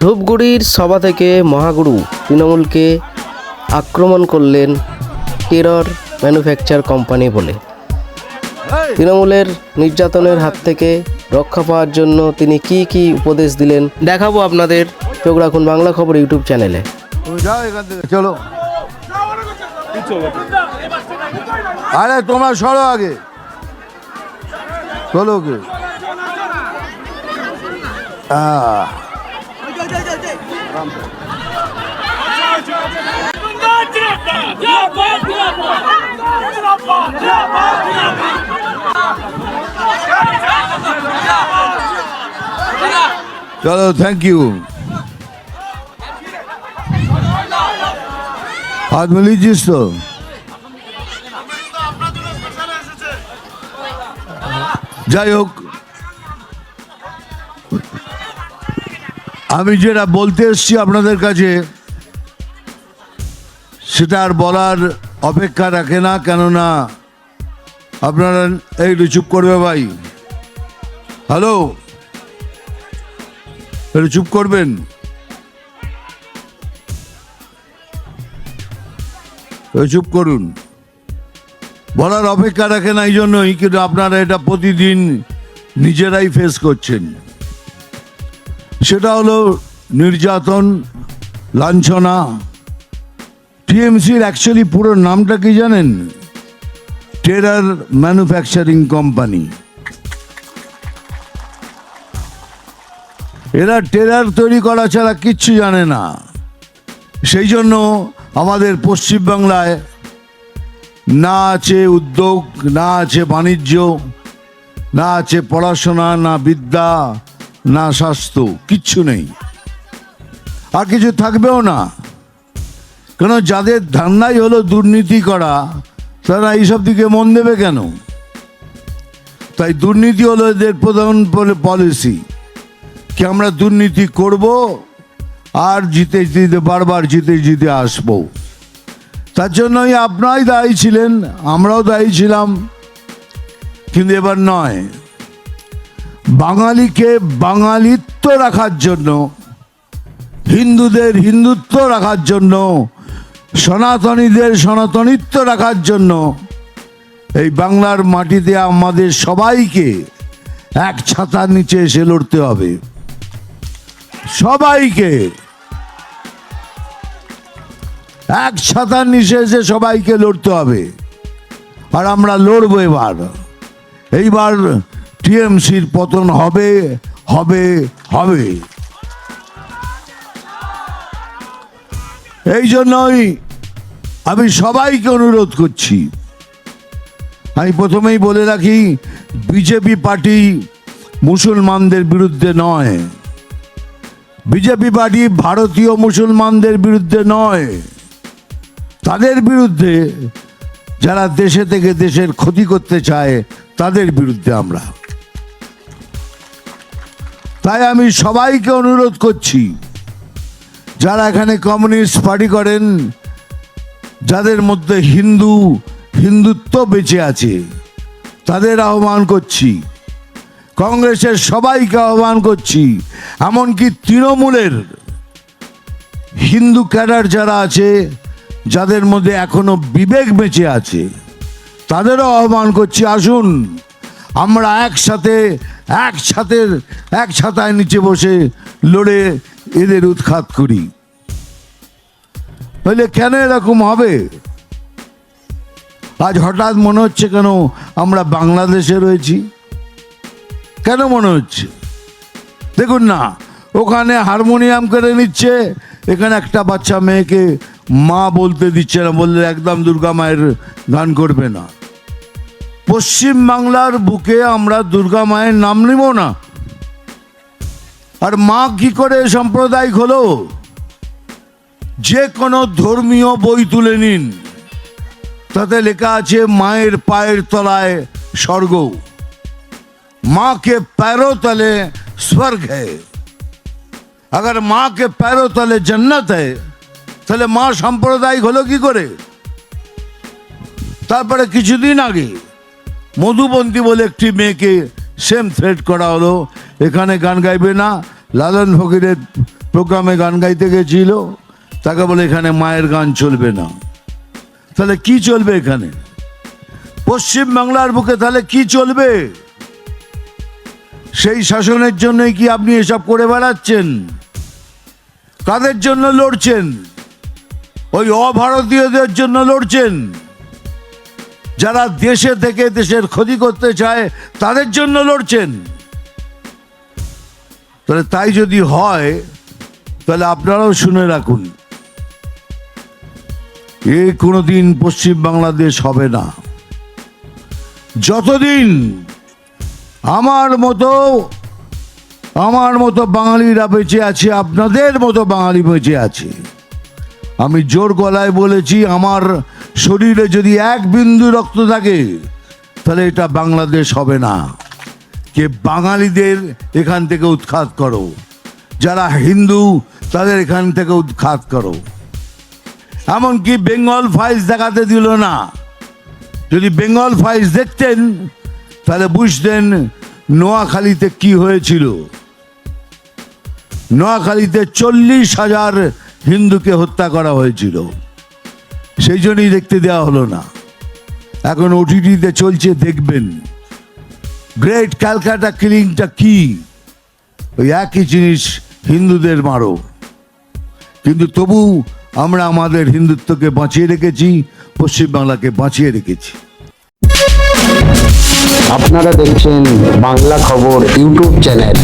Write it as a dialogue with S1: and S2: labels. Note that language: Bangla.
S1: ধূপগুড়ির সভা থেকে মহাগুরু তৃণমূলকে আক্রমণ করলেন টেরর ম্যানুফ্যাকচার কোম্পানি বলে। তৃণমূলের নির্যাতনের হাত থেকে রক্ষা পাওয়ার জন্য তিনি কি কি উপদেশ দিলেন দেখাবো আপনাদের। চোখ রাখুন বাংলা খবর ইউটিউব চ্যানেলে।
S2: চলো, আরে তোমরা সরো আগে, চলো কে চলো, থ্যাংক ইউ। হাত মিলিয়েছিস তো? যাই হোক, আমি যেটা বলতে এসছি আপনাদের কাছে সেটা আর বলার অপেক্ষা রাখে না, কেননা আপনারা একটু চুপ করবে ভাই। হ্যালো, একটু চুপ করবেন। চুপ করুন, বলার অপেক্ষা রাখে না, এই জন্যই। কিন্তু আপনারা এটা প্রতিদিন নিজেরাই ফেস করছেন। সেটা হলো নির্যাতন, লাঞ্ছনা। টিএমসির অ্যাকচুয়ালি পুরো নামটা কি জানেন? Terror manufacturing company. এরা টেরর তৈরি করা ছাড়া কিচ্ছু জানে না। সেই জন্য আমাদের পশ্চিমবাংলায় না আছে উদ্যোগ, না আছে বাণিজ্য, না আছে পড়াশোনা, না বিদ্যা, না স্বাস্থ্য, কিচ্ছু নেই। আর কিছু থাকবেও না, কেন যাদের ধান্দাই হলো দুর্নীতি করা, তারা এইসব দিকে মন দেবে কেন? তাই দুর্নীতি হলো এদের প্রধান পলিসি, কি আমরা দুর্নীতি করব আর জিতে জিতে বারবার জিতে আসবো। তার জন্যই আপনারাই দায়ী ছিলেন, আমরাও দায়ী ছিলাম, কিন্তু এবার নয়। বাঙালিকে বাঙালিত্ব রাখার জন্য, হিন্দুদের হিন্দুত্ব রাখার জন্য, সনাতনীদের সনাতনিত্ব রাখার জন্য এই বাংলার মাটিতে আমাদের সবাইকে এক ছাতার নিচে এসে লড়তে হবে। সবাইকে এক ছাতার নিচে এসে সবাইকে লড়তে হবে। আর আমরা লড়বো। এইবার টিএমসির পতন হবে হবে হবে। এই জন্যই আমি সবাইকে অনুরোধ করছি। আমি প্রথমেই বলে রাখি, বিজেপি পার্টি মুসলমানদের বিরুদ্ধে নয়। বিজেপি পার্টি ভারতীয় মুসলমানদের বিরুদ্ধে নয়, তাদের বিরুদ্ধে, যারা দেশে থেকে দেশের ক্ষতি করতে চায় তাদের বিরুদ্ধে আমরা। তাই আমি সবাইকে অনুরোধ করছি, যারা এখানে কমিউনিস্ট পার্টি করেন, যাদের মধ্যে হিন্দুত্ব বেঁচে আছে, তাদের আহ্বান করছি। কংগ্রেসের সবাইকে আহ্বান করছি, এমনকি তৃণমূলের হিন্দু ক্যাডার যারা আছে, যাদের মধ্যে এখনো বিবেক বেঁচে আছে, তাদেরও আহ্বান করছি, আসুন আমরা এক ছাতায় নিচে বসে লড়ে এদের উৎখাত করি। তাহলে কেন এরকম হবে? আজ হঠাৎ মনে হচ্ছে কেন আমরা বাংলাদেশে রয়েছি? কেন মনে হচ্ছে? দেখুন না, ওখানে হারমোনিয়াম করে নিচ্ছে, এখানে একটা বাচ্চা মেয়েকে মা বলতে দিচ্ছে না, বললে একদম দুর্গা মায়ের গান করবে না। পশ্চিম বাংলার বুকে আমরা দুর্গা মায়ের নাম নিব না। আর মা কি করে সাম্প্রদায়িক হলো? যে কোনো ধর্মীয় বই তুলে নিন, তাতে লেখা আছে মায়ের পায়ের তলায় স্বর্গ, माँ के पैरों तले स्वर्ग है। अगर माँ के पैरों तले जन्नत है, তাহলে মা সাম্প্রদায়িক হলো কি করে? তারপরে কিছুদিন আগে মধুবন্তী বলে একটি মেয়েকে সেম থ্রেট করা হলো, এখানে গান গাইবে না, লালন ফকিরের প্রোগ্রামে গান গাইতে গেছিল, তাকে বলে এখানে মায়ের গান চলবে না। তাহলে কি চলবে এখানে? পশ্চিম বাংলার বুকে তাহলে কি চলবে? সেই শাসনের জন্যই কি আপনি এসব করে বেড়াচ্ছেন? কাদের জন্য লড়ছেন? ওই অভারতীয়দের জন্য লড়ছেন, যারা দেশে থেকে দেশের ক্ষতি করতে চায় তাদের জন্য লড়ছেন। তাহলে তাই যদি হয়, তাহলে আপনারাও শুনে রাখুন, এ কোনোদিন পশ্চিম বাংলাদেশ হবে না। যতদিন আমার মতো বাঙালিরা বেঁচে আছে, আপনাদের মতো বাঙালি বেঁচে আছে, আমি জোর গলায় বলেছি, আমার শরীরে যদি এক বিন্দু রক্ত থাকে, তাহলে এটা বাংলাদেশ হবে না। কে বাঙালিদের এখান থেকে উৎখাত করো, যারা হিন্দু তাদের এখান থেকে উৎখাত করো। এমনকি বেঙ্গল ফাইলস দেখাতে দিল না। যদি বেঙ্গল ফাইলস দেখতেন তাহলে বুঝতেন নোয়াখালীতে কি হয়েছিল। নোয়াখালীতে 40,000 হিন্দুকে হত্যা করা হয়েছিল, সেই জন্যই দেখতে দেওয়া হলো না। এখন ওটিটিতে চলছে, দেখবেন। গ্রেট ক্যালকাটা কিলিংটা কি? ওই একই জিনিস, হিন্দুদের মারো। কিন্তু তবু আমরা আমাদের হিন্দুত্বকে বাঁচিয়ে রেখেছি, পশ্চিমবাংলাকে বাঁচিয়ে রেখেছি।
S3: আপনারা দেখছেন বাংলা খবর ইউটিউব চ্যানেল।